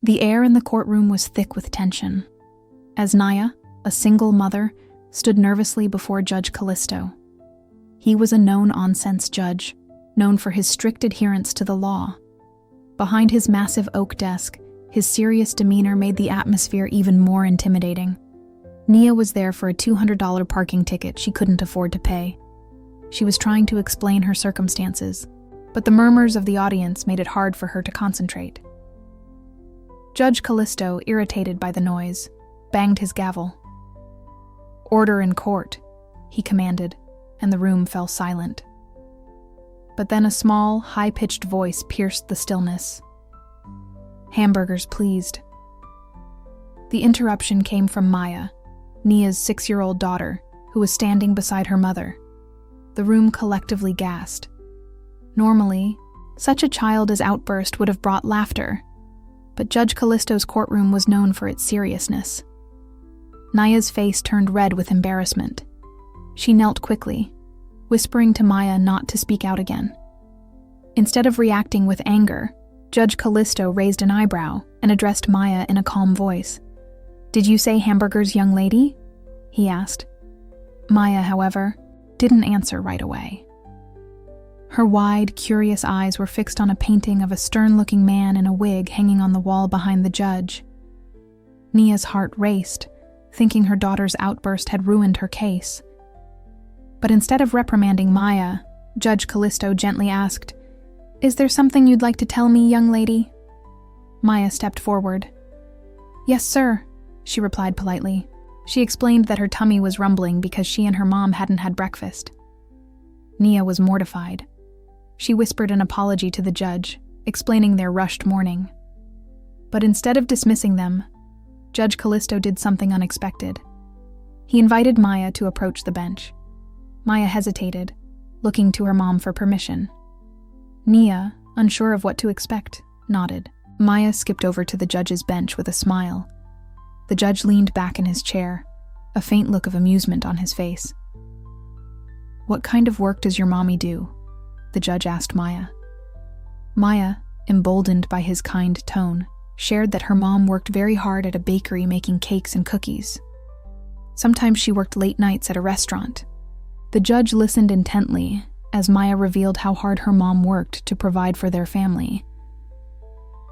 The air in the courtroom was thick with tension, as Naya, a single mother, stood nervously before Judge Callisto. He was a no-nonsense judge, known for his strict adherence to the law. Behind his massive oak desk, his serious demeanor made the atmosphere even more intimidating. Nia was there for a $200 parking ticket she couldn't afford to pay. She was trying to explain her circumstances, but the murmurs of the audience made it hard for her to concentrate. Judge Callisto, irritated by the noise, banged his gavel. "Order in court," he commanded, and the room fell silent. But then a small, high-pitched voice pierced the stillness. "Hamburgers, pleased." The interruption came from Maya, Nia's 6-year-old daughter, who was standing beside her mother. The room collectively gasped. Normally, such a childish outburst would have brought laughter, but Judge Callisto's courtroom was known for its seriousness. Naya's face turned red with embarrassment. She knelt quickly, whispering to Maya not to speak out again. Instead of reacting with anger, Judge Callisto raised an eyebrow and addressed Maya in a calm voice. "Did you say hamburgers, young lady?" he asked. Maya, however, didn't answer right away. Her wide, curious eyes were fixed on a painting of a stern-looking man in a wig hanging on the wall behind the judge. Nia's heart raced, thinking her daughter's outburst had ruined her case. But instead of reprimanding Maya, Judge Callisto gently asked, "Is there something you'd like to tell me, young lady?" Maya stepped forward. "Yes, sir," she replied politely. She explained that her tummy was rumbling because she and her mom hadn't had breakfast. Nia was mortified. She whispered an apology to the judge, explaining their rushed morning. But instead of dismissing them, Judge Callisto did something unexpected. He invited Maya to approach the bench. Maya hesitated, looking to her mom for permission. Nia, unsure of what to expect, nodded. Maya skipped over to the judge's bench with a smile. The judge leaned back in his chair, a faint look of amusement on his face. "What kind of work does your mommy do?" the judge asked Maya. Maya, emboldened by his kind tone, shared that her mom worked very hard at a bakery making cakes and cookies. Sometimes she worked late nights at a restaurant. The judge listened intently as Maya revealed how hard her mom worked to provide for their family.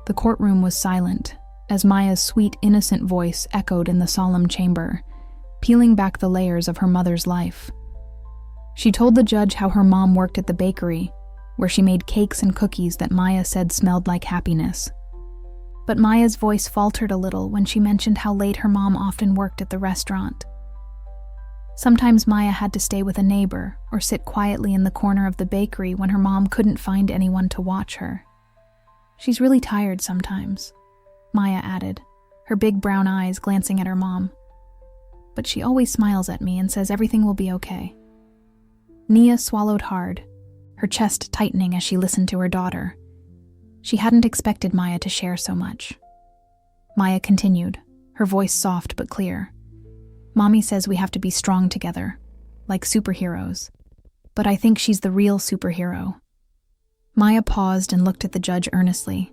The courtroom was silent as Maya's sweet, innocent voice echoed in the solemn chamber, peeling back the layers of her mother's life. She told the judge how her mom worked at the bakery, where she made cakes and cookies that Maya said smelled like happiness. But Maya's voice faltered a little when she mentioned how late her mom often worked at the restaurant. Sometimes Maya had to stay with a neighbor or sit quietly in the corner of the bakery when her mom couldn't find anyone to watch her. "She's really tired sometimes," Maya added, her big brown eyes glancing at her mom. "But she always smiles at me and says everything will be okay." Nia swallowed hard, her chest tightening as she listened to her daughter. She hadn't expected Maya to share so much. Maya continued, her voice soft but clear. "Mommy says we have to be strong together, like superheroes. But I think she's the real superhero." Maya paused and looked at the judge earnestly.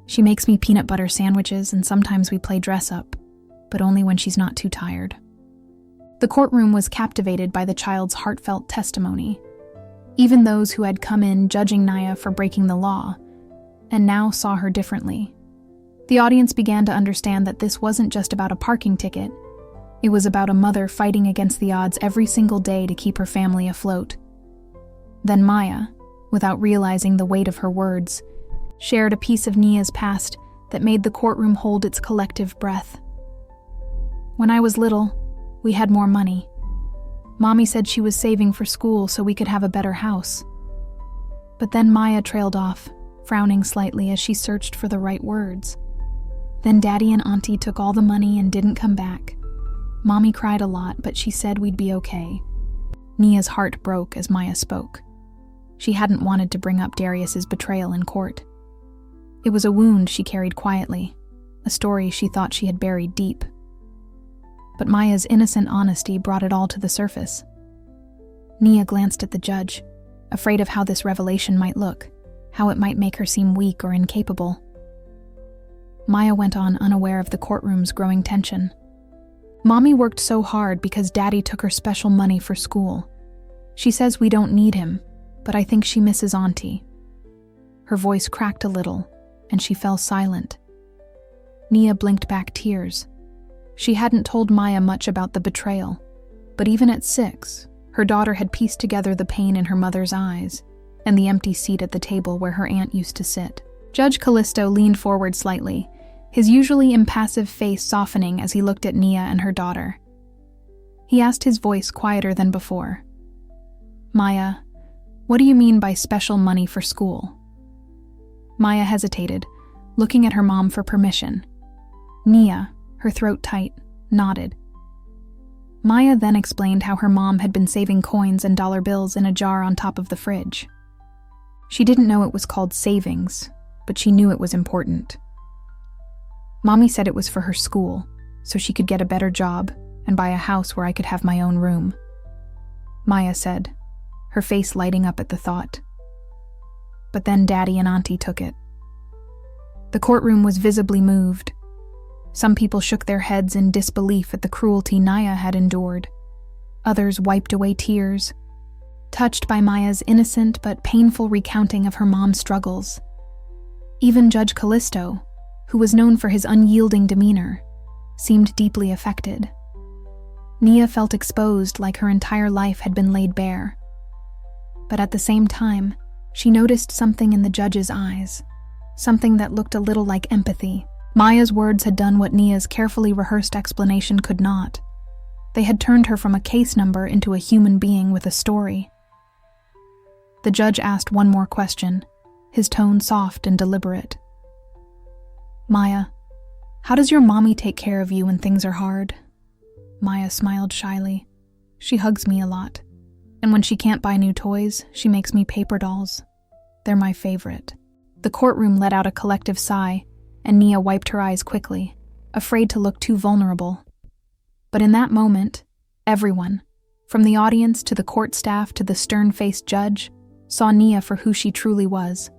"She makes me peanut butter sandwiches and sometimes we play dress up, but only when she's not too tired." The courtroom was captivated by the child's heartfelt testimony. Even those who had come in judging Nia for breaking the law, and now saw her differently. The audience began to understand that this wasn't just about a parking ticket. It was about a mother fighting against the odds every single day to keep her family afloat. Then Maya, without realizing the weight of her words, shared a piece of Nia's past that made the courtroom hold its collective breath. "When I was little, we had more money. Mommy said she was saving for school so we could have a better house." But then Maya trailed off, frowning slightly as she searched for the right words. "Then Daddy and Auntie took all the money and didn't come back. Mommy cried a lot, but she said we'd be okay." Nia's heart broke as Maya spoke. She hadn't wanted to bring up Darius's betrayal in court. It was a wound she carried quietly, a story she thought she had buried deep. But Maya's innocent honesty brought it all to the surface. Nia glanced at the judge, afraid of how this revelation might look, how it might make her seem weak or incapable. Maya went on, unaware of the courtroom's growing tension. Mommy worked so hard because Daddy took her special money for school. She says we don't need him, but I think she misses Auntie. Her voice cracked a little, and she fell silent. Nia blinked back tears. She hadn't told Maya much about the betrayal, but even at 6, her daughter had pieced together the pain in her mother's eyes and the empty seat at the table where her aunt used to sit. Judge Callisto leaned forward slightly, his usually impassive face softening as he looked at Nia and her daughter. He asked, his voice quieter than before. "Maya, what do you mean by special money for school?" Maya hesitated, looking at her mom for permission. Nia, her throat tight, nodded. Maya then explained how her mom had been saving coins and dollar bills in a jar on top of the fridge. She didn't know it was called savings, but she knew it was important. Mommy said it was for her school, so she could get a better job and buy a house where I could have my own room. Maya said, her face lighting up at the thought. But then Daddy and Auntie took it. The courtroom was visibly moved. Some people shook their heads in disbelief at the cruelty Nia had endured. Others wiped away tears, touched by Maya's innocent but painful recounting of her mom's struggles. Even Judge Callisto, who was known for his unyielding demeanor, seemed deeply affected. Nia felt exposed, like her entire life had been laid bare. But at the same time, she noticed something in the judge's eyes, something that looked a little like empathy. Maya's words had done what Nia's carefully rehearsed explanation could not. They had turned her from a case number into a human being with a story. The judge asked one more question, his tone soft and deliberate. "Maya, how does your mommy take care of you when things are hard?" Maya smiled shyly. "She hugs me a lot. And when she can't buy new toys, she makes me paper dolls. They're my favorite." The courtroom let out a collective sigh, and Nia wiped her eyes quickly, afraid to look too vulnerable. But in that moment, everyone, from the audience to the court staff to the stern-faced judge, saw Nia for who she truly was,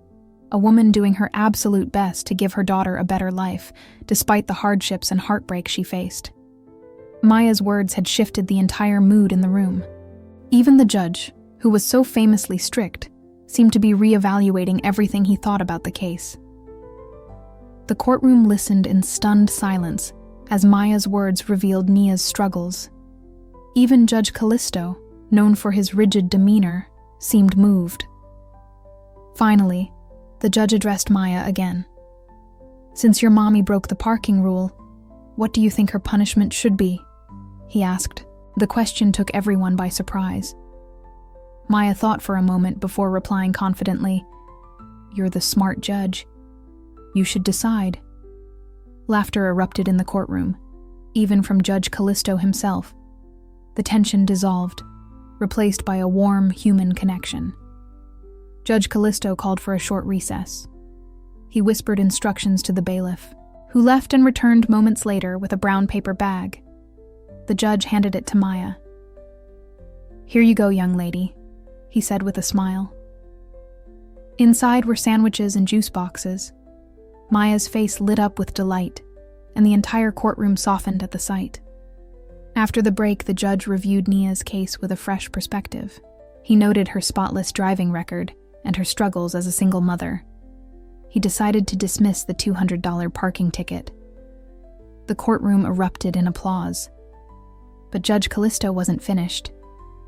a woman doing her absolute best to give her daughter a better life, despite the hardships and heartbreak she faced. Maya's words had shifted the entire mood in the room. Even the judge, who was so famously strict, seemed to be reevaluating everything he thought about the case. The courtroom listened in stunned silence as Maya's words revealed Nia's struggles. Even Judge Callisto, known for his rigid demeanor, seemed moved. Finally, the judge addressed Maya again. "Since your mommy broke the parking rule, what do you think her punishment should be?" he asked. The question took everyone by surprise. Maya thought for a moment before replying confidently, "You're the smart judge. You should decide." Laughter erupted in the courtroom, even from Judge Callisto himself. The tension dissolved, replaced by a warm human connection. Judge Callisto called for a short recess. He whispered instructions to the bailiff, who left and returned moments later with a brown paper bag. The judge handed it to Maya. "Here you go, young lady," he said with a smile. Inside were sandwiches and juice boxes. Maya's face lit up with delight, and the entire courtroom softened at the sight. After the break, the judge reviewed Nia's case with a fresh perspective. He noted her spotless driving record and her struggles as a single mother. He decided to dismiss the $200 parking ticket. The courtroom erupted in applause. But Judge Callisto wasn't finished.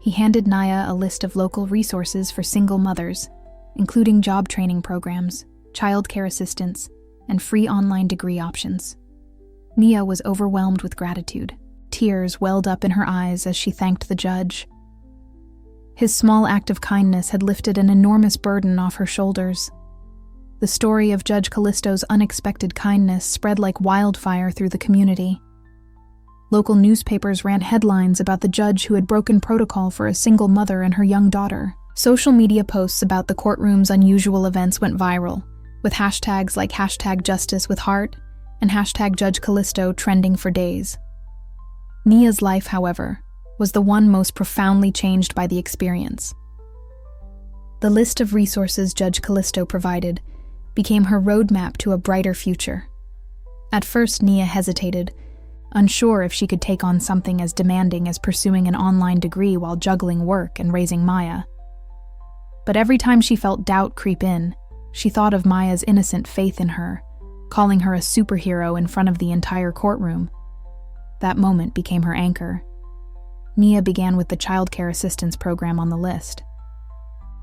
He handed Nia a list of local resources for single mothers, including job training programs, childcare assistance, and free online degree options. Nia was overwhelmed with gratitude. Tears welled up in her eyes as she thanked the judge. His small act of kindness had lifted an enormous burden off her shoulders. The story of Judge Callisto's unexpected kindness spread like wildfire through the community. Local newspapers ran headlines about the judge who had broken protocol for a single mother and her young daughter. Social media posts about the courtroom's unusual events went viral, with hashtags like #JusticeWithHeart and #JudgeCallisto trending for days. Nia's life, however, was the one most profoundly changed by the experience. The list of resources Judge Callisto provided became her roadmap to a brighter future. At first, Nia hesitated, unsure if she could take on something as demanding as pursuing an online degree while juggling work and raising Maya. But every time she felt doubt creep in, she thought of Maya's innocent faith in her, calling her a superhero in front of the entire courtroom. That moment became her anchor. Nia began with the childcare assistance program on the list.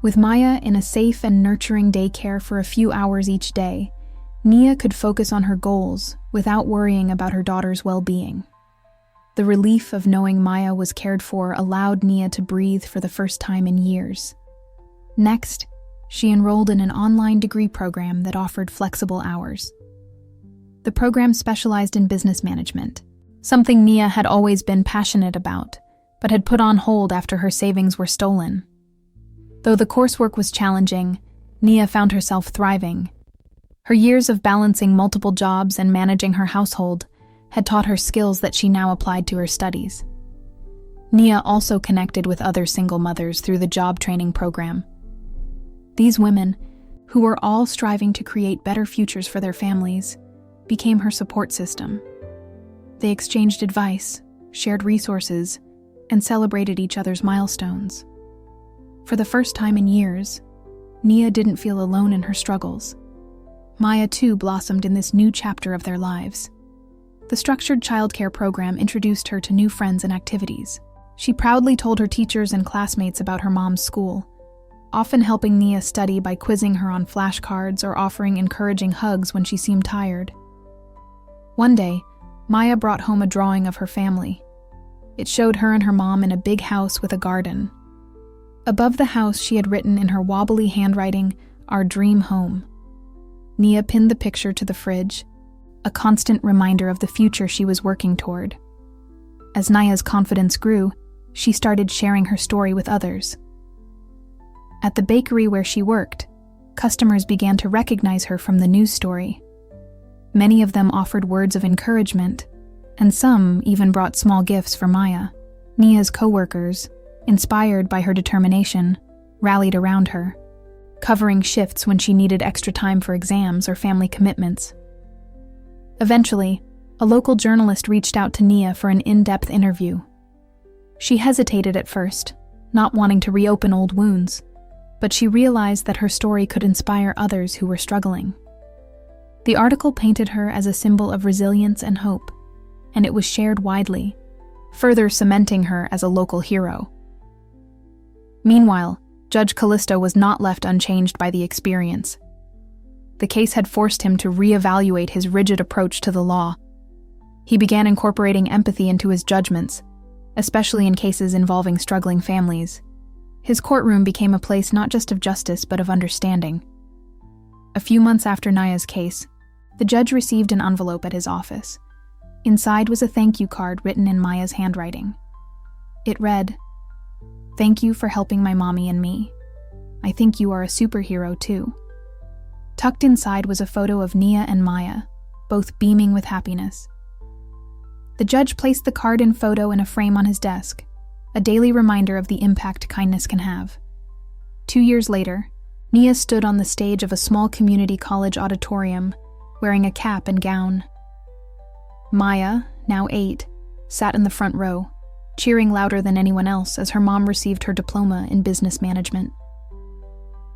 With Maya in a safe and nurturing daycare for a few hours each day, Nia could focus on her goals without worrying about her daughter's well-being. The relief of knowing Maya was cared for allowed Nia to breathe for the first time in years. Next, she enrolled in an online degree program that offered flexible hours. The program specialized in business management, something Nia had always been passionate about, but had put on hold after her savings were stolen. Though the coursework was challenging, Nia found herself thriving. Her years of balancing multiple jobs and managing her household had taught her skills that she now applied to her studies. Nia also connected with other single mothers through the job training program. These women, who were all striving to create better futures for their families, became her support system. They exchanged advice, shared resources, and celebrated each other's milestones. For the first time in years, Nia didn't feel alone in her struggles. Maya too blossomed in this new chapter of their lives. The structured childcare program introduced her to new friends and activities. She proudly told her teachers and classmates about her mom's school, often helping Nia study by quizzing her on flashcards or offering encouraging hugs when she seemed tired. One day, Maya brought home a drawing of her family. It showed her and her mom in a big house with a garden. Above the house, she had written in her wobbly handwriting, "Our dream home." Nia pinned the picture to the fridge, a constant reminder of the future she was working toward. As Nia's confidence grew, she started sharing her story with others. At the bakery where she worked, customers began to recognize her from the news story. Many of them offered words of encouragement, and some even brought small gifts for Maya. Nia's coworkers, inspired by her determination, rallied around her, covering shifts when she needed extra time for exams or family commitments. Eventually, a local journalist reached out to Nia for an in-depth interview. She hesitated at first, not wanting to reopen old wounds, but she realized that her story could inspire others who were struggling. The article painted her as a symbol of resilience and hope, and it was shared widely, further cementing her as a local hero. Meanwhile, Judge Callisto was not left unchanged by the experience. The case had forced him to reevaluate his rigid approach to the law. He began incorporating empathy into his judgments, especially in cases involving struggling families. His courtroom became a place not just of justice but of understanding. A few months after Nia's case, the judge received an envelope at his office. Inside was a thank you card written in Maya's handwriting. It read, "Thank you for helping my mommy and me. I think you are a superhero too." Tucked inside was a photo of Nia and Maya, both beaming with happiness. The judge placed the card and photo in a frame on his desk, a daily reminder of the impact kindness can have. 2 years later, Nia stood on the stage of a small community college auditorium, wearing a cap and gown. Maya, now 8, sat in the front row, cheering louder than anyone else as her mom received her diploma in business management.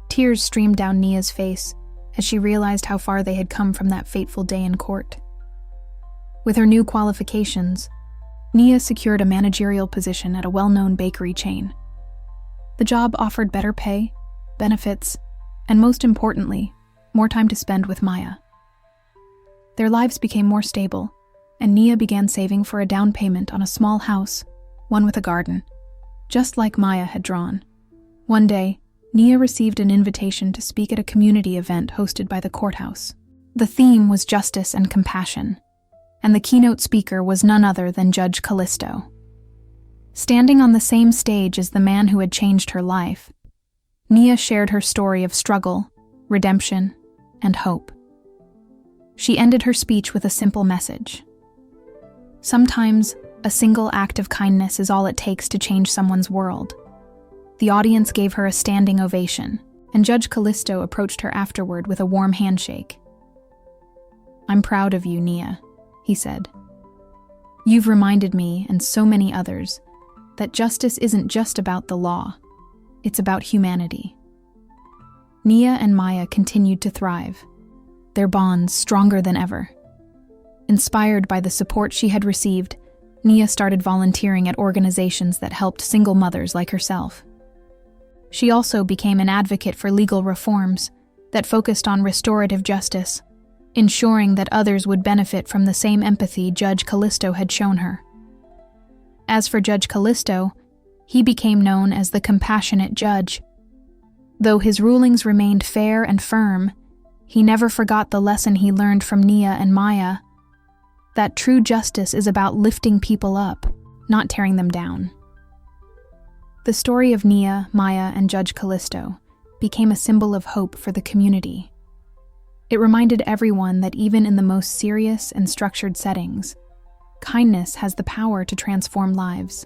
Tears streamed down Nia's face as she realized how far they had come from that fateful day in court. With her new qualifications, Nia secured a managerial position at a well-known bakery chain. The job offered better pay, benefits, and most importantly, more time to spend with Maya. Their lives became more stable, and Nia began saving for a down payment on a small house, one with a garden, just like Maya had drawn. One day, Nia received an invitation to speak at a community event hosted by the courthouse. The theme was justice and compassion, and the keynote speaker was none other than Judge Callisto. Standing on the same stage as the man who had changed her life, Nia shared her story of struggle, redemption, and hope. She ended her speech with a simple message. Sometimes, a single act of kindness is all it takes to change someone's world. The audience gave her a standing ovation, and Judge Callisto approached her afterward with a warm handshake. "I'm proud of you, Nia," he said. "You've reminded me, and so many others, that justice isn't just about the law, it's about humanity." Nia and Maya continued to thrive, their bonds stronger than ever. Inspired by the support she had received, Nia started volunteering at organizations that helped single mothers like herself. She also became an advocate for legal reforms that focused on restorative justice, ensuring that others would benefit from the same empathy Judge Callisto had shown her. As for Judge Callisto, he became known as the compassionate judge. Though his rulings remained fair and firm, he never forgot the lesson he learned from Nia and Maya, that true justice is about lifting people up, not tearing them down. The story of Nia, Maya, and Judge Callisto became a symbol of hope for the community. It reminded everyone that even in the most serious and structured settings, kindness has the power to transform lives.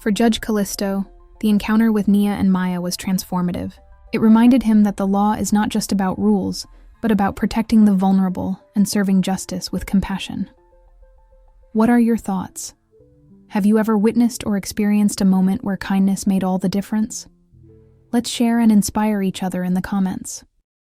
For Judge Callisto, the encounter with Nia and Maya was transformative. It reminded him that the law is not just about rules, but about protecting the vulnerable and serving justice with compassion. What are your thoughts? Have you ever witnessed or experienced a moment where kindness made all the difference? Let's share and inspire each other in the comments.